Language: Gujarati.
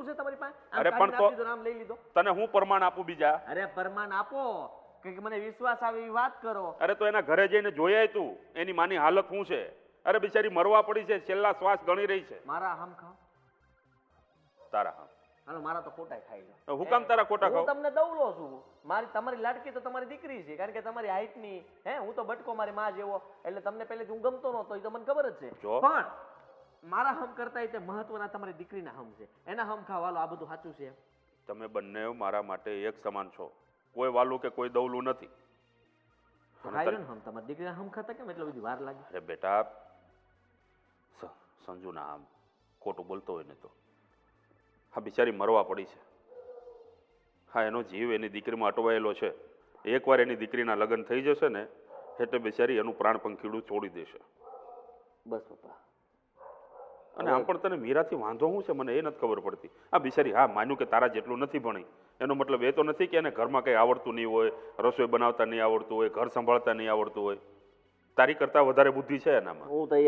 છે તમારી પાસે? અરે પણ તો નામ લઈ લીધો. તને હું પ્રમાણ આપું બીજા? અરે પ્રમાણ આપો કે મને વિશ્વાસ આવે એવી વાત કરો. અરે તો એના ઘરે જઈને જોયાય તું એની માની હાલત શું છે? અરે બિચારી મરવા પડી છે, છેલ્લા શ્વાસ ગણી રહી છે. મારા હમ ખાઓ. તારા હા હાલો મારા તો ખોટા ખાઈ લો. હું કામ તારા ખોટા હું ખાવ? તમને દવલો છું. તમારી લાડકી તો તમારી દીકરી છે, કારણ કે તમારી હાઈટ ની હું તો બટકો મારી માં જેવો, એટલે તમને પહેલેથી હું ગમતો નહોતો, એ તો મને ખબર જ છે. પણ મારા હમ કરતા તે મહત્વના તમારી દીકરીના હમ છે, એના હમ ખાવાલો. આ બધું સાચું છે? તમે બંને મારા માટે એક સમાન છો, કોઈ વાલું કે કોઈ દવલું નથી. હમ તમારી દીકરીના હમ ખાતા કેમ એટલી બધી વાર લાગે? અરે બેટા, સંજુના આમ ખોટું બોલતો હોય ને તો હા બિચારી મરવા પડી છે. હા એનો જીવ એની દીકરીમાં અટવાયેલો છે. એકવાર એની દીકરીના લગ્ન થઈ જશે ને એટલે બિચારી એનું પ્રાણ પંખીડું છોડી દેશે. બસ પપ્પા. અને આમ પણ તને મીરાથી વાંધો શું છે મને એ નથી ખબર પડતી. આ બિચારી હા માન્યું કે તારા જેટલું નથી ભણી, એનો મતલબ એ તો નથી કે એને ઘરમાં કંઈ આવડતું નહીં હોય, રસોઈ બનાવતા નહીં આવડતું હોય, ઘર સંભાળતા નહીં આવડતું હોય. તારી કરતાં વધારે બુદ્ધિ છે એનામાં. હું તૈયાર